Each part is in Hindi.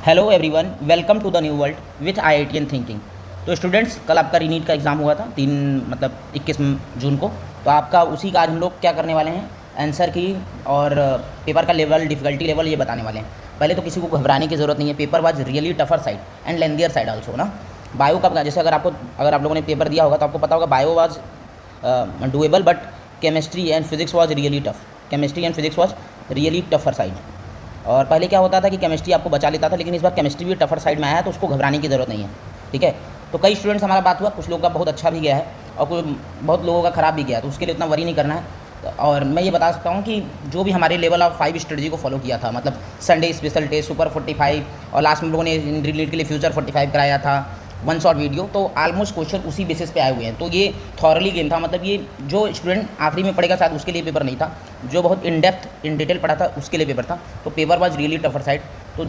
Hello everyone, welcome to the new world with IITian thinking. तो स्टूडेंट्स, कल आपका रीनीट का एग्ज़ाम हुआ था 21 जून को। तो आपका उसी का आज हम लोग क्या करने वाले हैं, आंसर की और पेपर का लेवल, डिफ़िकल्टी लेवल ये बताने वाले हैं। पहले तो किसी को घबराने की ज़रूरत नहीं है। Paper was really tougher side and lengthier side also ना। बायो का जैसे अगर आप लोगों ने पेपर दिया होगा तो आपको पता होगा bio was doable, but chemistry and physics was really tough. Chemistry and physics was really tougher side. और पहले क्या होता था कि केमिस्ट्री आपको बचा लेता था, लेकिन इस बार केमिस्ट्री भी टफर साइड में आया है, तो उसको घबराने की ज़रूरत नहीं है। ठीक है, तो कई स्टूडेंट्स हमारा बात हुआ, कुछ लोगों का बहुत अच्छा भी गया है और बहुत लोगों का ख़राब भी गया है, तो उसके लिए उतना वरी नहीं करना है। और मैं ये बता सकता हूँ कि जो भी हमारे लेवल ऑफ 5 स्ट्रेटजी को फॉलो किया था, मतलब संडे स्पेशल टेस्ट, सुपर 45 और लास्ट में लोगों ने रीनीट के लिए फ्यूचर 45 कराया था, वन शॉट वीडियो, तो ऑलमोस्ट क्वेश्चन उसी बेसिस पे आए हुए हैं। तो ये थॉरली गेम था, मतलब ये जो स्टूडेंट आखिरी में पढ़ेगा शायद उसके लिए पेपर नहीं था, जो बहुत इन डेप्थ इन डिटेल पढ़ा था उसके लिए पेपर था। तो paper was really tougher side. तो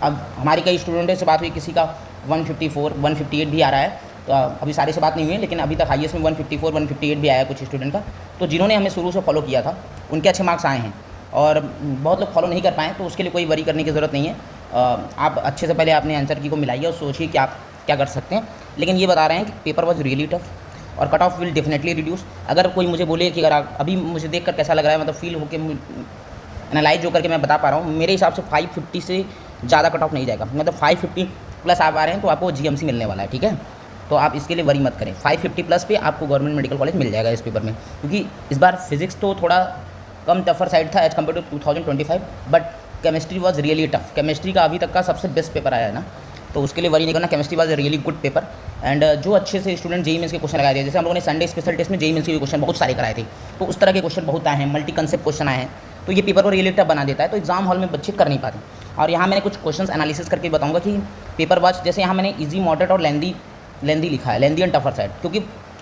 अब हमारी कई स्टूडेंटों से बात हुई, किसी का 154 158 भी आ रहा है। तो अभी सारे से बात नहीं हुई है, लेकिन अभी तक हाईएस्ट में 154 158 भी आया है कुछ स्टूडेंट का। तो जिन्होंने हमें शुरू से फॉलो किया था उनके अच्छे मार्क्स आए हैं, और बहुत लोग फॉलो नहीं कर पाए, तो उसके लिए कोई वरी करने की ज़रूरत नहीं है। आप अच्छे से पहले अपने आंसर की को मिलाइए और सोचिए कि आप क्या कर सकते हैं। लेकिन ये बता रहे हैं कि पेपर वाज रियली टफ और cut off will definitely reduce. अगर कोई मुझे बोले कि अगर अभी मुझे देखकर कैसा लग रहा है, मतलब फील होकर एनालाइज जो करके मैं बता पा रहा हूँ, मेरे हिसाब से 550 से ज़्यादा कट ऑफ नहीं जाएगा। मतलब 550 प्लस आप आ रहे हैं तो आपको GMC मिलने वाला है। ठीक है, तो आप इसके लिए वरी मत करें। 550 प्लस पे आपको गवर्नमेंट मेडिकल कॉलेज मिल जाएगा इस पेपर में, क्योंकि इस बार फिजिक्स तो थोड़ा कम टफर साइड था as compare to 2025, but chemistry was really tough. Chemistry का अभी तक का सबसे बेस्ट पेपर आया है ना, तो उसके लिए वरी नहीं करना। Chemistry was really good paper. And जो अच्छे से स्टूडेंट जेईई मेंस के क्वेश्चन लगाए थे, जैसे हम लोगों ने संडे स्पेशल टेस्ट में जेईई मेंस के क्वेश्चन बहुत सारे कराए थे, तो उस तरह के क्वेश्चन बहुत आए हैं, मल्टी कंसेप्ट क्वेश्चन आए हैं, तो ये पेपर को रियली टफ बना देता है। तो एग्जाम हॉल में बच्चे कर नहीं पाते। और यहाँ मैंने कुछ क्वेश्चन एनालिसिस करके बताऊँगा कि पेपर वाच, जैसे यहाँ मैंने ईजी, मॉडरेट और लेंदी लिखा है, लेंदी एंड टफर साइड, क्योंकि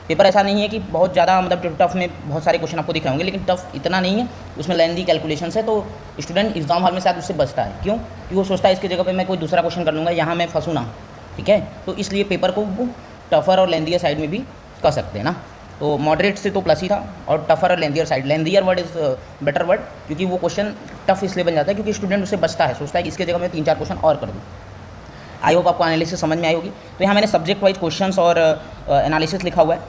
पेपर ऐसा नहीं है कि बहुत ज़्यादा मतलब टफ में बहुत सारे क्वेश्चन आपको दिख रहे होंगे, लेकिन टफ इतना नहीं है, उसमें लेंदी कैलकुलेशंस है। तो स्टूडेंट एग्जाम हॉल में शायद उससे बचता है। क्यों? क्योंकि वो सोचता है इसकी जगह पे मैं कोई दूसरा क्वेश्चन कर लूँगा, यहाँ मैं फंसूँ ना। ठीक है, तो इसलिए पेपर को वो टफर और लेंदियर साइड में भी कर सकते हैं ना। तो मॉडरेट से तो प्लस ही था, और टफर और lengthier side, lengthier word is better word, क्योंकि वो क्वेश्चन टफ इसलिए बन जाता है क्योंकि स्टूडेंट उससे बचता है, सोचता है कि इसकी जगह मैं 3-4 क्वेश्चन और कर दूँ। आई होप आपको एनालिसिस समझ में आई होगी। तो यहाँ मैंने सब्जेक्ट वाइज क्वेश्चंस और एनालिसिस लिखा हुआ है।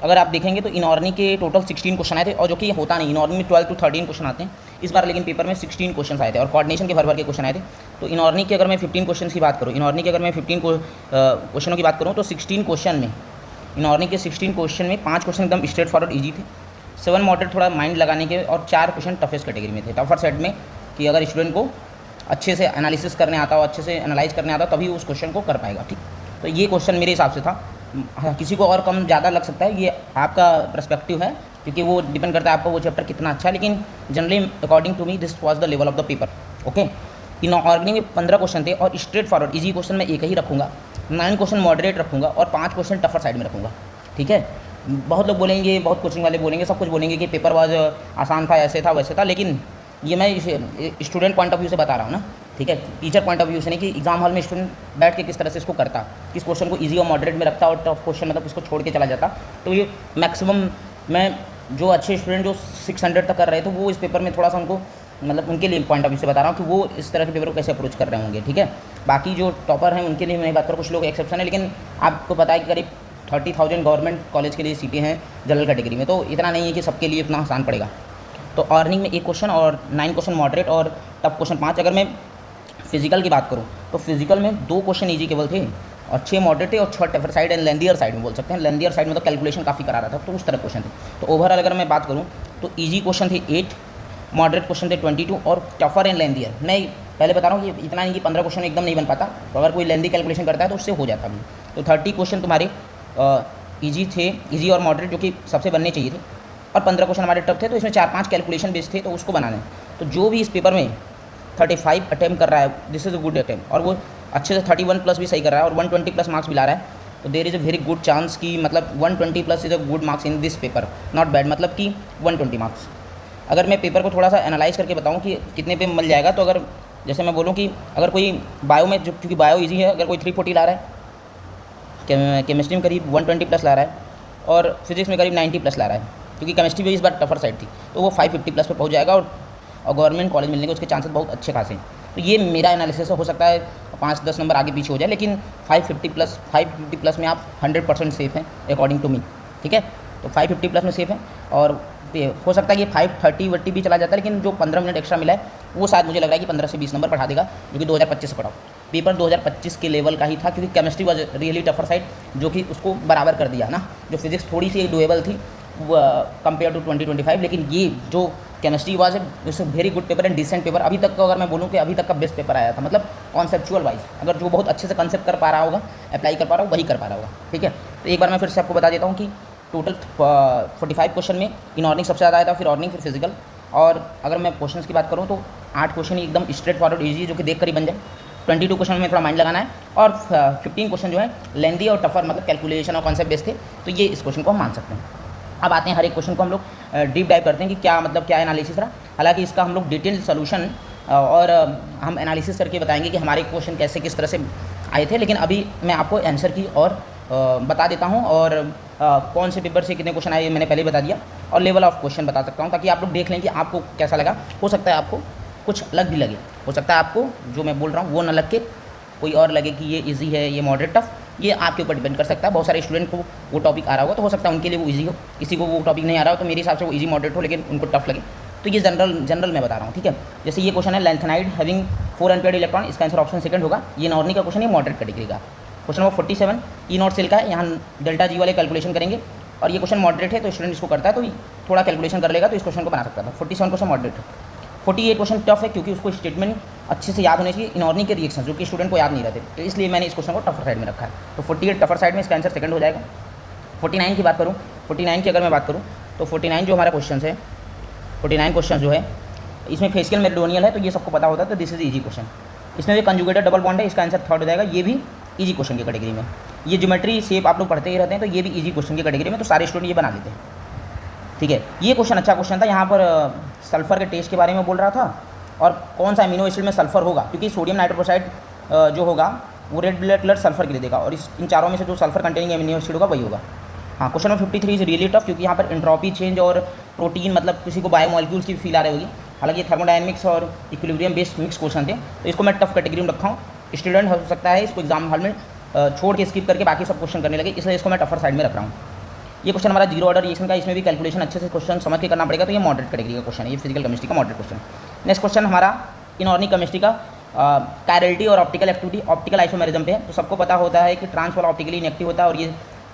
अगर आप देखेंगे तो इनऑर्गेनिक के टोटल 16 क्वेश्चन आए थे, और जो कि होता नहीं, इनऑर्गेनिक में 12 to 13 क्वेश्चन आते हैं इस बार, लेकिन पेपर में 16 क्वेश्चन आए थे, और कोऑर्डिनेशन के भर के क्वेश्चन आए थे। तो इनऑर्गेनिक के अगर मैं 15 क्वेश्चन की बात करूँ, इनऑर्गेनिक के अगर मैं 15 क्वेश्चनों की बात करूँ, तो 16 क्वेश्चन में, इनऑर्गेनिक के 16 क्वेश्चन में 5 क्वेश्चन एकदम स्ट्रेट फॉरवर्ड ईजी थे, 7 मॉडरेट थोड़ा माइंड लगाने के, और 4 क्वेश्चन टफेस्ट कैटेगरी में थे, टफर सेट में, कि अगर स्टूडेंट को अच्छे से एनालिसिस करने आता हो, अच्छे से एनालाइज करने आता हो, तभी उस क्वेश्चन को कर पाएगा। ठीक, तो ये क्वेश्चन मेरे हिसाब से था। हाँ, किसी को और कम ज़्यादा लग सकता है, ये आपका पर्सपेक्टिव है, क्योंकि वो डिपेंड करता है आपको वो चैप्टर कितना अच्छा है, लेकिन generally according to me this was the level of the paper. Okay, inorganic में 15 क्वेश्चन थे, और स्ट्रेट फॉरवर्ड ईजी क्वेश्चन मैं एक ही रखूँगा, 9 क्वेश्चन मॉडरेट रखूँगा, और 5 क्वेश्चन टफर साइड में रखूँगा। ठीक है, बहुत लोग बोलेंगे, बहुत कोचिंग वाले बोलेंगे, सब कुछ बोलेंगे कि पेपर वाज आसान था, ऐसे था वैसे था, लेकिन ये मैं स्टूडेंट पॉइंट ऑफ व्यू से बता रहा हूँ ना। ठीक है, टीचर पॉइंट ऑफ व्यू से नहीं, कि एग्जाम हॉल में स्टूडेंट बैठ के किस तरह से इसको करता, किस क्वेश्चन को इजी और मॉडरेट में रखता, और टफ क्वेश्चन मतलब उसको छोड़ के चला जाता। तो ये मैक्सिमम मैं जो अच्छे स्टूडेंट जो 600 तक कर रहे थे, वो इस पेपर में थोड़ा सा उनको, मतलब उनके लिए पॉइंट ऑफ व्यू से बता रहा हूँ कि वो इस तरह के पेपर को कैसे अप्रोच कर रहे होंगे। ठीक है, बाकी जो टॉपर हैं उनके लिए मैं बात करूँ, कुछ लोग एक्सेप्शन है, लेकिन आपको पता है कि करीब 30,000 गवर्नमेंट कॉलेज के लिए सीटें हैं जनरल कैटेगरी में, तो इतना नहीं है कि सबके लिए इतना आसान पड़ेगा। तो अर्निंग में 1 क्वेश्चन और 9 क्वेश्चन मॉडरेट और टफ क्वेश्चन 5। अगर मैं फिजिकल की बात करूँ तो फिजिकल में 2 क्वेश्चन ईजी केवल थे, और 6 मॉडरेट थे, और 6 tougher side and lengthier side में बोल सकते हैं। लेंदियर साइड में तो कैलकुलेशन काफ़ी करा रहा था, तो उस तरह क्वेश्चन थे। तो ओवरऑल अगर मैं बात करूँ तो ईजी क्वेश्चन थे 8, मॉडरेट क्वेश्चन थे 22, और टफर एंड लेंदियर, मैं पहले बता रहा हूँ, ये इतना नहीं कि 15 क्वेश्चन एकदम नहीं बन पाता, तो अगर कोई लेंदी कैलकुलेशन करता है तो उससे हो जाता भी। तो 30 क्वेश्चन तुम्हारे ईजी थे, ईजी और मॉडरेट, जो कि सबसे बनने चाहिए थे, और 15 क्वेश्चन हमारे टफ थे, तो इसमें 4-5 कैलकुलेशन बेस्ड थे, तो उसको बनाना है। तो जो भी इस पेपर में 35 अटैम्प्ट कर रहा है, this is a good attempt, और वो अच्छे से 31 प्लस भी सही कर रहा है, और 120 प्लस मार्क्स भी ला रहा है, तो there is a very good chance कि मतलब 120 plus is a good marks in this paper, not bad, मतलब कि 120 मार्क्स। अगर मैं पेपर को थोड़ा सा एनालाइज करके बताऊँ कि कितने पे मिल जाएगा, तो अगर जैसे मैं बोलूँ कि अगर कोई बायो में, जो क्योंकि बायो ईजी है, अगर कोई 340 ला रहा है, केमिस्ट्री में करीब 120 प्लस ला रहा है, और फिजिक्स में करीब 90 प्लस ला रहा है, क्योंकि केमिस्ट्री भी इस बार टफर साइड थी, तो वो 550 प्लस पे पहुंच जाएगा, और गवर्नमेंट कॉलेज मिलने के उसके चांसेस बहुत अच्छे खासे हैं। तो ये मेरा एनालिसिस हो सकता है 5-10 नंबर आगे पीछे हो जाए, लेकिन 550 प्लस में आप 100% सेफ़ हैं अकॉर्डिंग टू मी, ठीक है। तो 550 प्लस में सेफ़ है, और हो सकता है कि 530 भी चला जाता है, लेकिन जो 15 मिनट एक्स्ट्रा मिला है वो शायद मुझे लग रहा है कि 15 से 20 नंबर बढ़ा देगा, जो कि 2025 से पढ़ाओ। पेपर 2025 के लेवल का ही था, क्योंकि chemistry was really tougher side, जो कि उसको बराबर कर दिया ना। जो फिजिक्स थोड़ी सी डुएबल थी कंपेयर टू 2025, लेकिन ये जो chemistry was it's very good paper and decent paper. अभी तक का अगर मैं बोलूँ कि अभी तक का बेस्ट पेपर आया था, मतलब कॉन्सेप्चुअल वाइज, अगर जो बहुत अच्छे से कंसेप्ट कर पा रहा होगा, अप्लाई कर पा रहा होगा, वही कर पा रहा होगा, ठीक है। तो एक बार मैं फिर से आपको बता देता हूँ कि टोटल 45 क्वेश्चन में इनऑर्निंग सबसे ज़्यादा आया था, फिर ऑर्निंग, फिर फिजिकल। और अगर मैं क्वेश्चन की बात करूँ तो 8 क्वेश्चन एकदम स्ट्रेट फॉरवर्ड ईजी, जो कि देख कर ही बन जाए। 22 क्वेश्चन में थोड़ा माइंड लगाना है, और 15 क्वेश्चन जो है लेंदी और टफर, मतलब कैलकुलेशन और कॉन्सेप्ट बेस्ड थे, तो ये इस क्वेश्चन को हम मान सकते हैं। अब आते हैं हर एक क्वेश्चन को हम लोग डीप डाइव करते हैं कि क्या मतलब क्या एनालिसिस रहा। हालांकि इसका हम लोग डिटेल सोल्यूशन और हम एनालिसिस करके बताएंगे कि हमारे क्वेश्चन कैसे किस तरह से आए थे, लेकिन अभी मैं आपको आंसर की और बता देता हूँ, और कौन से पेपर से कितने क्वेश्चन आए मैंने पहले ही बता दिया, और लेवल ऑफ क्वेश्चन बता सकता हूँ, ताकि आप लोग देख लें कि आपको कैसा लगा। हो सकता है आपको कुछ अलग भी लगे, हो सकता है आपको जो मैं बोल रहा हूँ वो न लग के कोई और लगे कि ये इजी है, ये मॉडरेट टफ, ये आपके ऊपर डिपेंड कर सकता है। बहुत सारे स्टूडेंट को वो टॉपिक आ रहा होगा, तो हो सकता है उनके लिए वो इजी हो, किसी को वो टॉपिक नहीं आ रहा हो, तो मेरे हिसाब से वो इजी मॉडरेट हो, लेकिन उनको टफ लगे। तो ये जनरल मैं बता रहा हूँ, ठीक है। जैसे ये क्वेश्चन है लैंथेनाइड हैविंग 4 अनपेयर्ड इलेक्ट्रॉन, इसका आंसर ऑप्शन सेकंड होगा। ये नॉर्नी का क्वेश्चन है, मॉडरेट कैटेगरी का। Question number 47 E naught cell का है, यहाँ डेल्टा जी वाले कैलकुलेशन करेंगे, और ये क्वेश्चन मॉडरेट है, तो स्टूडेंट इसको करता है तो थोड़ा कैलकुलेशन कर लेगा, तो इस क्वेश्चन को बना सकता था। 47 क्वेश्चन मॉडरेट है। 48 क्वेश्चन टफ है, क्योंकि उसको स्टेटमेंट अच्छे से याद होने चाहिए, इनऑर्निक के रिएक्शन जो कि स्टूडेंट को याद नहीं रहते, तो इसलिए मैंने इस क्वेश्चन को टफर साइड में रखा है। तो 48 टफर साइड में, इसका आंसर सेकंड हो जाएगा। 49 की बात करूँ, 49 की अगर मैं बात करूँ तो 49 जो हमारा क्वेश्चन है, 49 क्वेश्चन जो है इसमें फेसियल मेरिडोनियल है, तो ये सबको पता होता है, तो दिस इज इजी क्वेश्चन। इसमें भी कंजुगेटेड डबल बॉन्ड है, इसका आंसर थर्ड हो जाएगा। ये भी इजी क्वेश्चन की कैटेगरी में। ये ज्योमेट्री शेप आप लोग पढ़ते ही रहते हैं, तो ये भी इजी क्वेश्चन की कैटेगरी में, तो सारे स्टूडेंट ये बना लेते हैं, ठीक है। ये क्वेश्चन अच्छा क्वेश्चन था। यहाँ पर सल्फर के टेस्ट के बारे में बोल रहा था, और कौन सा अमीनो एसिड में सल्फर होगा, क्योंकि सोडियम नाइट्रोक्साइड जो होगा वो रेड ब्लड कलर सल्फर के लिए देगा, और इन चारों में से जो सल्फर कंटेनिंग अमीनो एसिड होगा वही होगा। हाँ, question number 53 is really tough, क्योंकि यहाँ पर एंट्रोपी चेंज और प्रोटीन, मतलब किसी को बायोमॉलिक्यूल्स की फील आ रही होगी। हालांकि ये थर्मोडायनेमिक्स और इक्विलिब्रियम बेस्ड मिक्स क्वेश्चन थे, तो इसको मैं टफ कैटेगरी में रखा हूँ। स्टूडेंट हो सकता है इसको एग्जाम हॉल में छोड़ के स्किप करके बाकी सब क्वेश्चन करने लगे, इसलिए इसको मैं टफर साइड में रख रहा हूँ। ये क्वेश्चन हमारा जीरो ऑर्डर रिएक्शन का, इसमें भी कैलकुलेशन अच्छे से क्वेश्चन समझ के करना पड़ेगा, तो ये मॉडरेट कैटेगरी का क्वेश्चन है, ये फिजिकल केमिस्ट्री का मॉडरेट क्वेश्चन। नेक्स्ट क्वेश्चन हमारा इनऑर्निक केमिस्ट्री का कायरलिटी और ऑप्टिकल एक्टिविटी, ऑप्टिकल आइसोमेरिज्म पे है। तो सबको पता होता है कि ट्रांस वाला ऑप्टिकली इनएक्टिव होता है, और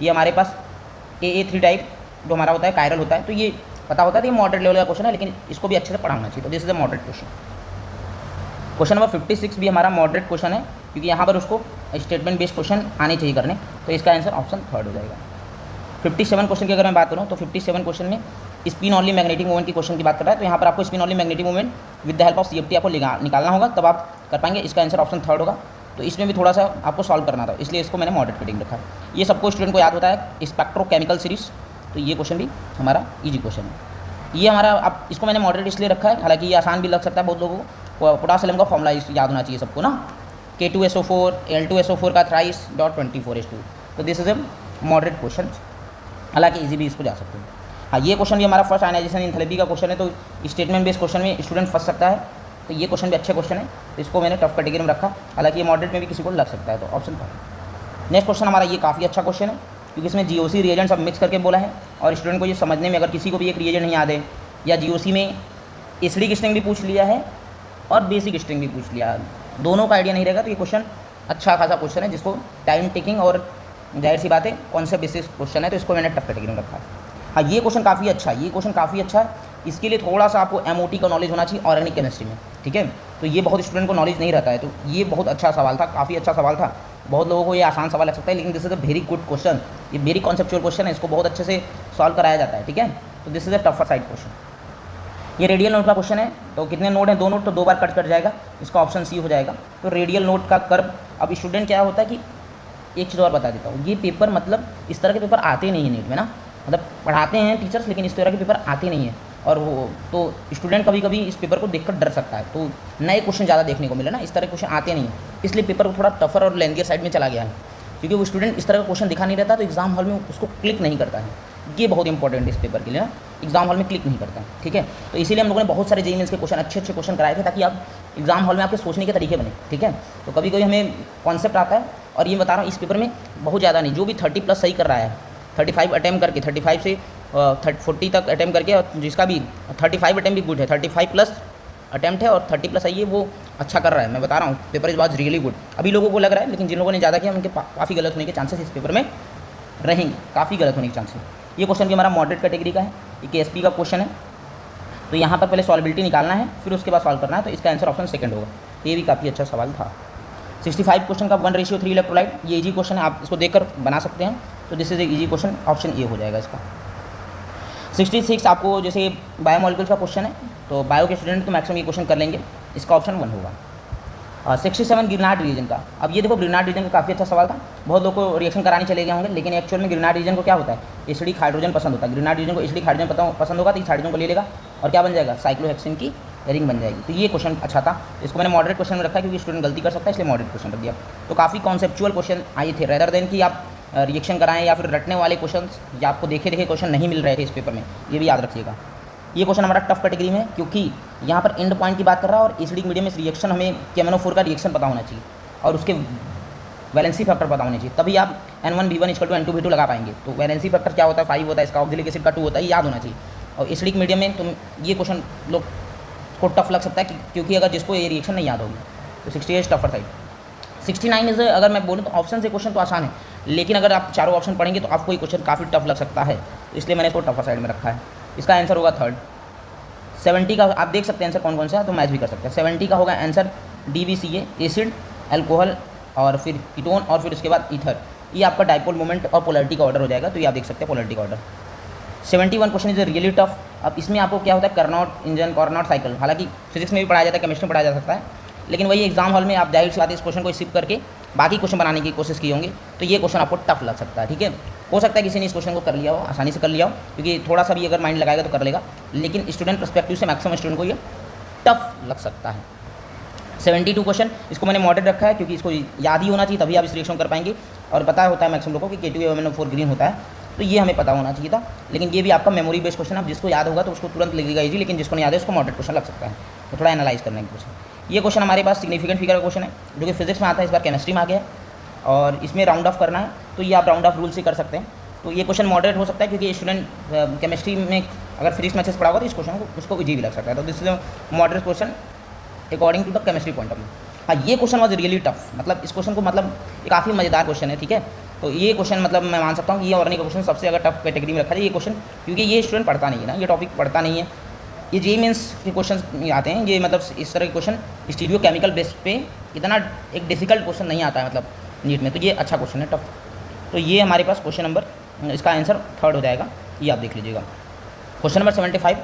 ये हमारे पास AA3 टाइप जो हमारा होता है कायरल होता है, तो ये पता होता है, तो ये मॉडरेट लेवल का क्वेश्चन है, लेकिन इसको भी अच्छे से पढ़ा होना चाहिए, तो this is a moderate question. Question number 56 भी हमारा मॉडरेट क्वेश्चन है, क्योंकि यहाँ पर उसको स्टेटमेंट बेस्ड क्वेश्चन आने चाहिए करने, तो इसका आंसर ऑप्शन थर्ड हो जाएगा। 57 क्वेश्चन की अगर मैं बात करूँ तो 57 क्वेश्चन में स्पिन ऑनली मैग्नेटिक मूवमेंट की क्वेश्चन की बात कर रहा है, तो यहाँ पर आपको spin only magnetic movement with the help of CFT आपको निकालना होगा, तब आप कर पाएंगे। इसका आंसर ऑप्शन थर्ड होगा, तो इसमें भी थोड़ा सा आपको सॉल्व करना था, इसलिए इसको मैंने मॉडरेट कैटेगरी रखा है। ये सबको स्टूडेंट को याद होता है, स्पेक्ट्रोकेमिकल सीरीज, तो ये क्वेश्चन भी हमारा ईजी क्वेश्चन है। ये हमारा, अब इसको मैंने मॉडरेट इसलिए रखा है, हालांकि ये आसान भी लग सकता है बहुत लोगों को। पोटासियम का फॉर्मूला याद होना चाहिए सबको ना, K2SO4 L2SO4 का थ्राइस .24H2, तो this is a moderate question, हालांकि इजी भी इसको जा सकते हैं। हाँ, ये क्वेश्चन भी हमारा फर्स्ट आयनाइजेशन एंथैल्पी का क्वेश्चन है, तो स्टेटमेंट बेस्ड क्वेश्चन में स्टूडेंट फंस सकता है, तो ये क्वेश्चन भी अच्छे क्वेश्चन है, तो इसको मैंने टफ कैटेगरी में रखा, हालांकि ये मॉडरेट में भी किसी को लग सकता है, तो ऑप्शन पर। नेक्स्ट क्वेश्चन हमारा ये काफ़ी अच्छा क्वेश्चन है, क्योंकि इसमें GOC रिएजेंट सब मिक्स करके बोला है, और स्टूडेंट को ये समझने में अगर किसी को भी एक रिएजेंट नहीं याद है, या GOC में एसिडिक स्ट्रिंग भी पूछ लिया है और बेसिक स्ट्रिंग भी पूछ लिया है, दोनों का आइडिया नहीं रहेगा, तो ये क्वेश्चन अच्छा खासा क्वेश्चन है, जिसको टाइम टेकिंग और जाहिर सी बात है कॉन्सेप्ट बेसिस क्वेश्चन है, तो इसको मैंने टफ कैटेगरी में रखा है। हाँ, ये क्वेश्चन काफ़ी अच्छा है, ये क्वेश्चन काफ़ी अच्छा है, इसके लिए थोड़ा सा आपको MOT का नॉलेज होना चाहिए ऑर्गेनिक केमिस्ट्री में, ठीक है। तो ये बहुत स्टूडेंट को नॉलेज नहीं रहता है, तो ये बहुत अच्छा सवाल था, काफ़ी अच्छा सवाल था। बहुत लोगों को ये आसान सवाल लग सकता है, लेकिन this is a very good question, ये वेरी कॉन्सेप्चुअल क्वेश्चन है, इसको बहुत अच्छे से सॉल्व कराया जाता है, ठीक है। तो this is a tougher side question. ये रेडियल नोट का क्वेश्चन है, तो कितने नोट हैं, 2 नोट, तो 2 बार कट जाएगा, इसका ऑप्शन C हो जाएगा। तो रेडियल नोट का कर्व, अब स्टूडेंट क्या होता है कि एक चीज़ और बता देता हूँ, ये पेपर मतलब इस तरह के पेपर आते नहीं हैं नीट में ना, मतलब पढ़ाते हैं टीचर्स, लेकिन इस तरह के पेपर आते नहीं हैं, और वो तो स्टूडेंट कभी कभी इस पेपर को देखकर डर सकता है, तो नए क्वेश्चन ज़्यादा देखने को मिले ना, इस तरह के क्वेश्चन आते नहीं हैं, इसलिए पेपर को थोड़ा टफर और लेंथियर साइड में चला गया है, क्योंकि वो स्टूडेंट इस तरह का क्वेश्चन दिखा नहीं रहता, तो एग्जाम हॉल में उसको क्लिक नहीं करता है, ये बहुत इंपॉर्टेंट है इस पेपर के लिए ना, एग्जाम हॉल में क्लिक नहीं करता है, ठीक है। तो इसीलिए हम लोगों ने बहुत सारे JEE मेंस के क्वेश्चन अच्छे क्वेश्चन कराए थे, ताकि आप एग्जाम हॉल में आपके सोचने के तरीके बने, ठीक है। तो कभी कभी हमें कॉन्सेप्ट आता है, और ये बता रहा हूँ इस पेपर में बहुत ज़्यादा नहीं, जो भी 30+ सही कर रहा है, 35 अटैम्प्ट करके, 35 से 40 तक अटैम्प्ट करके, और जिसका भी 35 अटैम्प्ट भी गुड है, 35+ अटैम्प्ट है और 30+ सही है, वो अच्छा कर रहा है। मैं बता रहा हूँ पेपर इस बात रियली गुड। अभी लोगों को लग रहा है, लेकिन जिन लोगों ने ज़्यादा किया उनके काफ़ी गलत होने के चांसेस इस पेपर में रहेंगे, काफ़ी गलत होने के चांसेस। ये क्वेश्चन भी हमारा मॉडरेट कैटेगरी का है, ये KSP का क्वेश्चन है। तो यहाँ पर पहले सॉल्बिलिटी निकालना है, फिर उसके बाद सॉल्व करना है। तो इसका आंसर ऑप्शन सेकंड होगा। ये भी काफ़ी अच्छा सवाल था। 65 क्वेश्चन का 1:3 इलेक्ट्रोलाइट, ये इजी क्वेश्चन है, आप इसको देखकर बना सकते हैं। तो this is a easy question, option A हो जाएगा इसका। 66 आपको जैसे बायोमोलिक्यूल्स का क्वेश्चन है, तो बायो के स्टूडेंट तो मैक्सिमम ये क्वेश्चन कर लेंगे, इसका ऑप्शन 1 होगा। 67 ग्रेनाड रीजन का, अब ये देखो ग्रेनाड रीजन का काफ़ी अच्छा सवाल था, बहुत लोग को रिएक्शन कराने चले गए होंगे, लेकिन एक्चुअल में ग्रेनाड रीजन को क्या होता है, एसिडिक हाइड्रोजन पसंद होता है। ग्रेनाड रीजन को एसिडिक हाइड्रोजन पसंद होगा, तो इस हाइड्रोजन को ले लेगा और क्या बन जाएगा, साइक्लोहेक्सिन की रिंग बन जाएगी। तो ये क्वेश्चन अच्छा था, इसको मैंने मॉडरेट क्वेश्चन में रखा है क्योंकि स्टूडेंट गलती कर सकता है, इसलिए मॉडरेट क्वेश्चन रख दिया। तो काफ़ी कॉन्सेप्चुअल क्वेश्चन आए थे, रेदर देन कि आप रिएक्शन कराएं या फिर रटने वाले क्वेश्चन, या आपको देखे क्वेश्चन नहीं मिल रहे थे इस पेपर में, ये भी याद रखिएगा। ये क्वेश्चन हमारा टफ कैटेगरी में है, क्योंकि यहाँ पर एंड पॉइंट की बात कर रहा है, और एसिडिक मीडियम में रिएक्शन हमें KMnO4 का रिएक्शन पता होना चाहिए और उसके वैलेंसी फैक्टर पता होने चाहिए, तभी आप N1B1 = N2B2 लगा पाएंगे। तो वैलेंसी फैक्टर क्या होता है, 5 होता है, इसका ऑक्सिलिक एसिड का 2 होता है, ये याद होना चाहिए। और एसिडिक मीडियम में तुम ये क्वेश्चन लोग को टफ लग सकता है, क्योंकि अगर जिसको ये रिएक्शन नहीं याद होगी। तो 68 टफर साइड। 69 इज, अगर मैं बोलूँ तो ऑप्शन से क्वेश्चन तो आसान है, लेकिन अगर आप चारों ऑप्शन पढ़ेंगे तो आपको ये क्वेश्चन काफ़ी टफ लग सकता है, इसलिए मैंने इसको टफर साइड में रखा है। इसका आंसर होगा 3rd। 70 का आप देख सकते हैं आंसर कौन कौन सा है, तो मैच भी कर सकते हैं। 70 का होगा आंसर DBCA, एसिड, अल्कोहल और फिर कीटोन और फिर उसके बाद ईथर। ये आपका डाइपोल मोमेंट और पोलैरिटी का ऑर्डर हो जाएगा, तो ये आप देख सकते हैं पोलैरिटी का order. 71 question is really tough. अब इसमें आपको क्या होता है, कार्नोट इंजन, कार्नोट साइकिल, हालांकि फिजिक्स में भी पढ़ाया जाता है, केमिस्ट्री में पढ़ाया जा सकता है, लेकिन वही एग्जाम हॉल में आप जाहिर सी बात है इस क्वेश्चन को स्किप करके बाकी क्वेश्चन बनाने की कोशिश की होंगी, तो ये क्वेश्चन आपको टफ लग सकता है, ठीक है। हो सकता है किसी ने इस क्वेश्चन को कर लिया हो, आसानी से कर लिया हो, क्योंकि थोड़ा सा भी अगर माइंड लगाएगा तो कर लेगा, लेकिन स्टूडेंट पर्सपेक्टिव से मैक्सिमम स्टूडेंट को ये टफ लग सकता है। 72 क्वेश्चन, इसको मैंने मॉडरेट रखा है क्योंकि इसको याद ही होना चाहिए, तभी आप इस रिएक्शन कर पाएंगे। और पता होता है मैक्सिमम लोगों को कि K2MnO4 ग्रीन होता है, तो ये हमें पता होना चाहिए था, लेकिन ये भी आपका मेमोरी बेस्ड क्वेश्चन है। जिसको याद होगा तो उसको तुरंत लिखेगा इजी, लेकिन जिसको नहीं याद है उसको मॉडरेट क्वेश्चन लग सकता है, तो थोड़ा एनालाइज करने की क्वेश्चन। ये क्वेश्चन हमारे पास सिग्निफिकेंट फिगर का क्वेश्चन है, जो कि फिजिक्स में आता है, इस बार केमिस्ट्री में आ गया है, और इसमें राउंड ऑफ करना है, तो ये आप राउंड ऑफ रूल से कर सकते हैं। तो ये क्वेश्चन मॉडरेट हो सकता है, क्योंकि स्टूडेंट केमिस्ट्री में अगर फिजिक्स में अच्छे से पढ़ा होगा तो इस क्वेश्चन को उसको इजी भी लग सकता है। तो this is moderate question according to the chemistry point of view. हाँ, ये क्वेश्चन वॉज रियली टफ, मतलब इस क्वेश्चन को मतलब काफ़ी मज़ेदार क्वेश्चन है, ठीक है। तो ये क्वेश्चन मतलब मैं मान सकता हूँ कि ये ऑर्गेनिक क्वेश्चन सबसे अगर टफ कैटेगरी में रखा जाए ये क्वेश्चन, क्योंकि ये स्टूडेंट पढ़ता नहीं है ना, ये टॉपिक पढ़ता नहीं है। ये JEE मेंस के क्वेश्चन आते हैं, ये मतलब इस तरह के क्वेश्चन स्टीरियो केमिकल बेस पे इतना एक डिफिकल्ट क्वेश्चन नहीं आता है मतलब नीट में, तो ये अच्छा क्वेश्चन है, टफ। तो ये हमारे पास क्वेश्चन नंबर, इसका आंसर 3rd हो जाएगा, ये आप देख लीजिएगा। क्वेश्चन नंबर 75,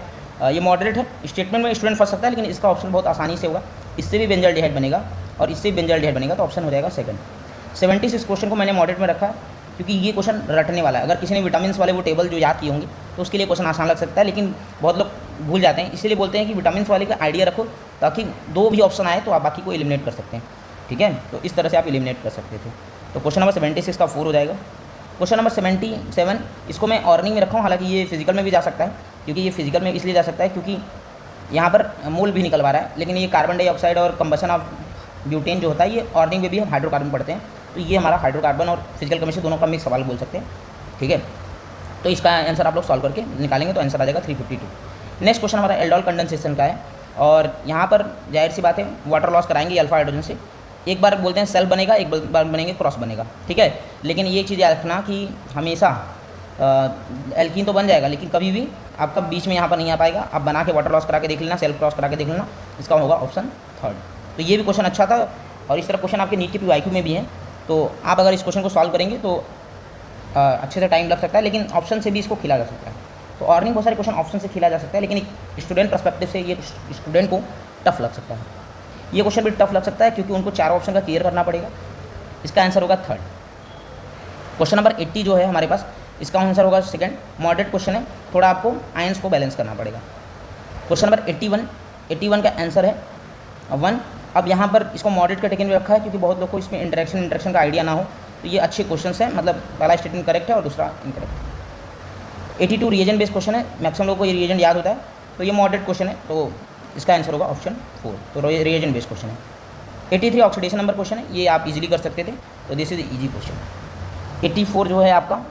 ये मॉडरेट है, स्टेटमेंट में स्टूडेंट फंस सकता है, लेकिन इसका ऑप्शन बहुत आसानी से होगा। इससे भी बेंजल्डिहाइड बनेगा और इससे भी बेंजल्डिहाइड बनेगा, तो ऑप्शन हो जाएगा 2nd। 76 क्वेश्चन को मैंने मॉडरेट में रखा है, क्योंकि ये क्वेश्चन रटने वाला है। अगर किसी ने विटामिन वाले वो टेबल जो याद किए होंगे तो उसके लिए क्वेश्चन आसान लग सकता है, लेकिन बहुत लोग भूल जाते हैं, इसीलिए बोलते हैं कि विटामिन वाले का आइडिया रखो, ताकि 2 भी ऑप्शन आए तो आप बाकी को एलिमिनेट कर सकते हैं, ठीक है। तो इस तरह से आप एलिमिनेट कर सकते थे। तो क्वेश्चन नंबर 76 का 4 हो जाएगा। क्वेश्चन नंबर 77, इसको मैं ऑर्निंग में रखा हूँ, हालांकि ये फिजिकल में भी जा सकता है, क्योंकि ये फिजिकल में इसलिए जा सकता है क्योंकि यहाँ पर मोल भी निकलवा रहा है, लेकिन ये कार्बन डाइऑक्साइड और कंबशन ऑफ ब्यूटेन जो होता है ये ऑर्निंग में भी हम हाइड्रोकार्बन पढ़ते हैं, तो ये हमारा हाइड्रोकार्बन और फिजिकल केमिस्ट्री दोनों का मिक्स सवाल बोल सकते हैं, ठीक है। तो इसका आंसर आप लोग सॉल्व करके निकालेंगे तो आंसर आ जाएगा 352। नेक्स्ट क्वेश्चन हमारा एल्डोल कंडेंसेशन का है, और यहाँ पर जाहिर सी बात है वाटर लॉस कराएंगे अल्फा हाइड्रोजन से। एक बार बोलते हैं सेल्फ बनेगा, एक बार बनेंगे क्रॉस बनेगा, ठीक है। लेकिन ये चीज़ याद रखना कि हमेशा एल्कीन तो बन जाएगा, लेकिन कभी भी आपका बीच में यहाँ पर नहीं आ पाएगा। आप बना के वाटर लॉस करा के देख लेना, सेल्फ क्रॉस करा के देख लेना, इसका होगा ऑप्शन 3rd। तो ये भी क्वेश्चन अच्छा था, और इस तरह क्वेश्चन आपके नीट के PYQ में भी हैं, तो आप अगर इस क्वेश्चन को सॉल्व करेंगे तो अच्छे से टाइम लग सकता है, लेकिन ऑप्शन से भी इसको खिला जा सकता है। तो ऑर्निंग बहुत सारे क्वेश्चन ऑप्शन से खिला जा सकता है, लेकिन एक स्टूडेंट पर्सपेक्टिव से ये स्टूडेंट को टफ लग सकता है। ये क्वेश्चन भी टफ लग सकता है, क्योंकि उनको 4 ऑप्शन का क्लियर करना पड़ेगा। इसका आंसर होगा 3rd। क्वेश्चन नंबर 80 जो है हमारे पास, इसका आंसर होगा 2nd। मॉडरेट क्वेश्चन है, थोड़ा आपको आयंस को बैलेंस करना पड़ेगा। क्वेश्चन नंबर 81 का आंसर है 1। अब यहाँ पर इसको मॉडरेट कैटेगरी में रखा है, क्योंकि बहुत लोग को इसमें इंटरेक्शन का आइडिया ना हो, तो ये अच्छे क्वेश्चन हैं, मतलब पहला स्टेटमेंट करेक्ट है और दूसरा इनकरेक्ट। 82 रिएजेंट बेस्ड क्वेश्चन है, मैक्सिमम लोगों को ये रिएजेंट याद होता है, तो ये मॉडरेट क्वेश्चन है। तो इसका आंसर होगा ऑप्शन 4। तो रिएजेंट बेस्ड क्वेश्चन है। 83 ऑक्सीडेशन नंबर क्वेश्चन है, ये आप इजीली कर सकते थे, तो दिस इज इजी क्वेश्चन। 84 जो है आपका,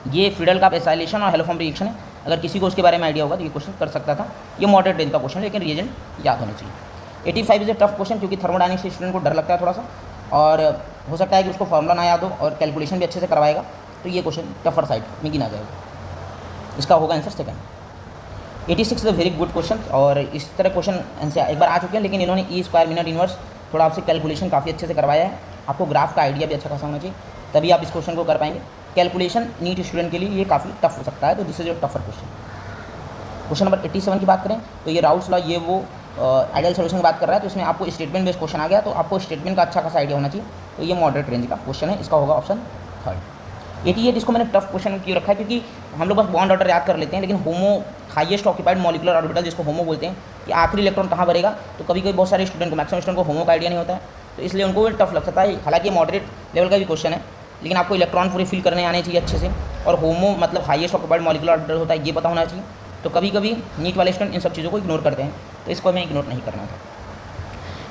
ये फ्रीडल का एसाइलेशन और हेलोफॉर्म रिएक्शन है। अगर किसी को उसके बारे में आइडिया होगा तो ये क्वेश्चन कर सकता था। ये मॉडरेट रेंज का क्वेश्चन है, लेकिन रिएजेंट याद होना चाहिए। 85 इज ए टफ क्वेश्चन, क्योंकि थर्मोडायनेमिक्स से स्टूडेंट को डर लगता है थोड़ा सा, और हो सकता है कि उसको फॉर्मूला ना याद हो और कैलकुलेशन भी अच्छे से करवाएगा, तो ये क्वेश्चन टफर साइड में गिना जाएगा। इसका होगा answer second. 86 is a very good question, और इस तरह क्वेश्चन आंसर एक बार आ चुके हैं, लेकिन इन्होंने ई स्क्वायर मिनट इनवर्स थोड़ा आपसे कैलकुलेशन काफ़ी अच्छे से करवाया है। आपको ग्राफ का आइडिया भी अच्छा खासा होना चाहिए, तभी आप इस क्वेश्चन को कर पाएंगे। कैलकुलेशन नीट स्टूडेंट के लिए ये काफ़ी टफ हो सकता है, तो this is a tougher question. Question number 87 की बात करें तो ये राउस लॉ, ये वो आइडियल सोल्यूशन की बात कर रहा है, तो इसमें आपको स्टेटमेंट बेस्ड क्वेश्चन आ गया, तो आपको स्टेटमेंट का अच्छा खासा आइडिया होना चाहिए। तो ये मॉडरेट रेंज का क्वेश्चन है, इसका होगा ऑप्शन 3। 88 इसको मैंने टफ क्वेश्चन क्यों रखा है, क्योंकि हम लोग बस बॉन्ड ऑर्डर याद कर लेते हैं, लेकिन होमो हाईएस्ट ऑक्यूपाइड मॉलिकुलर ऑर्बिटल जिसको होमो बोलते हैं, कि आखिरी इलेक्ट्रॉन कहाँ भरेगा, तो कभी कभी बहुत सारे स्टूडेंट को, मैक्सिमम स्टूडेंट को होमो का आइडिया नहीं होता है, तो इसलिए उनको टफ लग सकता है। हालांकि ये मॉडरेट लेवल का भी क्वेश्चन है, लेकिन आपको इलेक्ट्रॉन पूरे फिल करने आने चाहिए अच्छे से, और होमो मतलब हाईएस्ट ऑक्यूपाइड मॉलिकुलर ऑर्बिटल होता है, ये पता होना चाहिए। तो कभी कभी नीट वाले स्टूडेंट इन सब चीज़ों को इग्नोर करते हैं, तो इसको हमें इग्नोर नहीं करना था।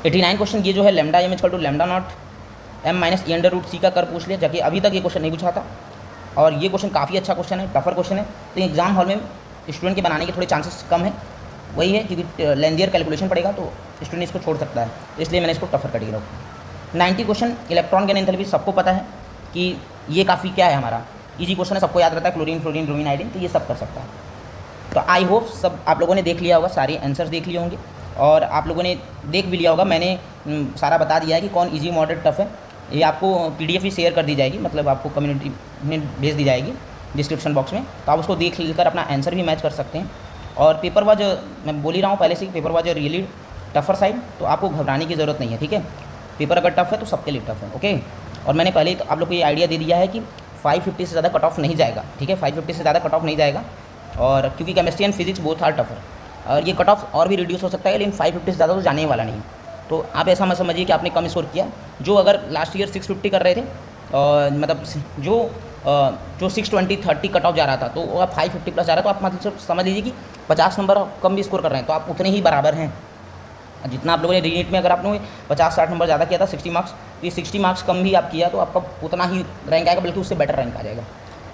89 क्वेश्चन ये जो है lambda M equal to lambda naught M minus E under root C का कर पूछ लिया, जबकि अभी तक ये क्वेश्चन नहीं पूछा था, और ये क्वेश्चन काफ़ी अच्छा क्वेश्चन है, टफर क्वेश्चन है, तो एग्जाम हॉल में स्टूडेंट के बनाने के थोड़े चांसेस कम है। वही है क्योंकि लेंदियर कैलकुलेशन पड़ेगा, तो स्टूडेंट इसको छोड़ सकता है, इसलिए मैंने इसको टफर कैटेगरी रखा। 90 क्वेश्चन इलेक्ट्रॉन गैन एंथैल्पी, सबको पता है कि ये काफ़ी क्या है हमारा इजी क्वेश्चन है, सबको याद रहता है, क्लोरीन फ्लोरीन ब्रोमीन आयोडीन, तो ये सब कर सकता है। तो आई होप सब आप लोगों ने देख लिया होगा, सारे आंसर्स देख लिए होंगे, और आप लोगों ने देख भी लिया होगा, मैंने सारा बता दिया है कि कौन इजी मॉडरेट टफ है। ये आपको PDF भी शेयर कर दी जाएगी, मतलब आपको कम्युनिटी में भेज दी जाएगी डिस्क्रिप्शन बॉक्स में, तो आप उसको देख लेकर अपना आंसर भी मैच कर सकते हैं। और पेपर वाज मैं बोल ही रहा हूँ पहले से, paper was really tougher side, तो आपको घबराने की ज़रूरत नहीं है, ठीक है। पेपर अगर टफ है तो सबके लिए टफ है, ओके। और मैंने पहले ही तो आप लोग को ये आइडिया दे दिया है कि 550 से ज़्यादा कट ऑफ नहीं जाएगा, ठीक है, 550 से ज़्यादा कट ऑफ नहीं जाएगा, और क्योंकि chemistry and physics both are tougher, और ये कट ऑफ और भी रिड्यूस हो सकता है, लेकिन 550 से ज़्यादा तो जाने वाला नहीं। तो आप ऐसा मत समझिए कि आपने कम स्कोर किया। जो अगर लास्ट ईयर 650 कर रहे थे, मतलब जो 620 30 कट ऑफ जा रहा था, तो वो आप 550 प्लस जा रहा है, तो आप मतलब समझ लीजिए कि 50 नंबर कम भी स्कोर कर रहे हैं, तो आप उतने ही बराबर हैं जितना आप लोगों ने रीनीट में। अगर आपने 50-60 नंबर ज़्यादा किया था 60 मार्क्स, तो ये 60 मार्क्स कम भी आप किया तो आपका उतना ही रैंक आएगा, बल्कि उससे बेटर रैंक आ जाएगा।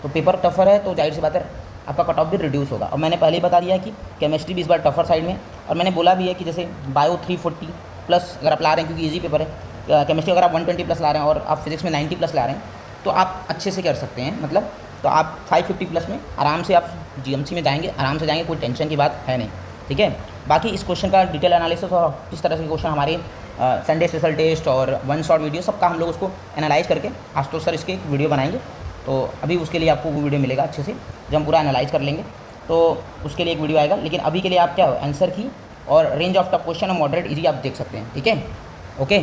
तो पेपर टफर है, तो जाहिर सी बात है आपका कट ऑफ भी रिड्यूस होगा। और मैंने पहले ही बता दिया है कि केमिस्ट्री भी इस बार टफर साइड में, और मैंने बोला भी है कि जैसे बायो 340 प्लस अगर आप ला रहे हैं, क्योंकि ईजी पेपर है, केमिस्ट्री अगर आप 120 प्लस ला रहे हैं और आप फिजिक्स में 90 प्लस ला रहे हैं, तो आप अच्छे से कर सकते हैं, मतलब तो आप 550 प्लस में आराम से आप GMC में जाएंगे, आराम से जाएंगे, कोई टेंशन की बात है नहीं, ठीक है। बाकी इस क्वेश्चन का डिटेल एनालिसिस और किस तरह से क्वेश्चन हमारे संडे स्पेशल टेस्ट और वन शॉट वीडियो सबका हम लोग उसको एनालाइज करके आज तो सर इसके एक वीडियो बनाएंगे, तो अभी उसके लिए आपको वो वीडियो मिलेगा अच्छे से, जब हम पूरा एनालाइज कर लेंगे तो उसके लिए एक वीडियो आएगा। लेकिन अभी के लिए आप क्या आंसर की और रेंज ऑफ टफ क्वेश्चन और मॉडरेट इजी आप देख सकते हैं, ठीक है, ओके।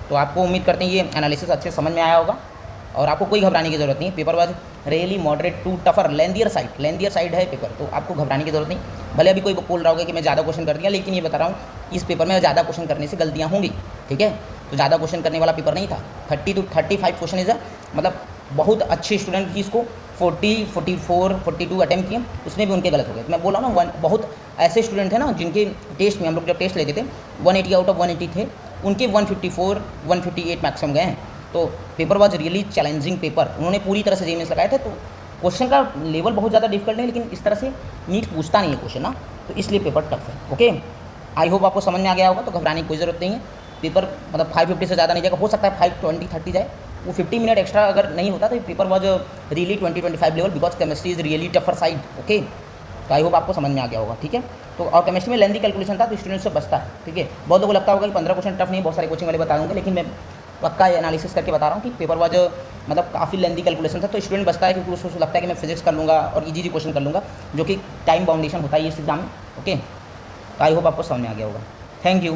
तो आपको उम्मीद करते हैं ये एनालिसिस अच्छे समझ में आया होगा, और आपको कोई घबराने की ज़रूरत नहीं है। Paper was really moderate to tougher lengthier side है पेपर, तो आपको घबराने की ज़रूरत नहीं। भले अभी कोई बोल रहा होगा कि मैं ज़्यादा क्वेश्चन कर दिया, लेकिन ये बता रहा हूँ इस पेपर में ज़्यादा क्वेश्चन करने से गलतियाँ होंगी, ठीक है। तो ज़्यादा क्वेश्चन करने वाला पेपर नहीं था। 30 to 35 क्वेश्चन इज़ मतलब बहुत अच्छे स्टूडेंट की इसको 40, 44, 42 अटैम्प्ट किए, उसमें भी उनके गलत हो गए। मैं बोल रहा हूँ ना, बहुत ऐसे स्टूडेंट हैं ना जिनके टेस्ट में हम लोग जब टेस्ट लेते थे 180 आउट ऑफ 180 थे, उनके 154, 158 मैक्सिमम गए हैं। तो paper was really challenging paper, उन्होंने पूरी तरह से जेईई लगाए थे। तो क्वेश्चन का लेवल बहुत ज़्यादा डिफिकल्ट है, लेकिन इस तरह से नीट पूछता नहीं है क्वेश्चन ना, तो इसलिए पेपर टफ है, ओके। आई होप आपको समझ में आ गया होगा, तो घबराने की कोई ज़रूरत नहीं है। पेपर मतलब 550 से ज़्यादा नहीं जाएगा, हो सकता है 520, 30 जाए, वो 50 मिनट एक्स्ट्रा अगर नहीं होता तो paper was really 20-25 level, because chemistry is really tougher side, okay. तो आई होप आपको समझ में आ गया होगा, ठीक है। तो और केमिस्ट्री में लेंदी कैलकुलेशन था, तो स्टूडेंट से बचता है, ठीक है। बहुत लोगों को लगता होगा कि 15 क्वेश्चन टफ नहीं, बहुत सारे कोचिंग वाले बता दूँगे, लेकिन मैं पक्का एनालिसिस करके बता रहा हूँ कि पेपर वाज मतलब काफ़ी लेंदी कैलकुलेशन था, तो स्टूडेंट बचता है क्योंकि उसको लगता है कि मैं फिजिक्स कर लूँगा और इजी क्वेश्चन कर लूँगा, जो कि टाइम बाउंडेशन होता है इस एग्जाम में, ओके। तो आई होप आपको समझ में आ गया होगा। Thank you.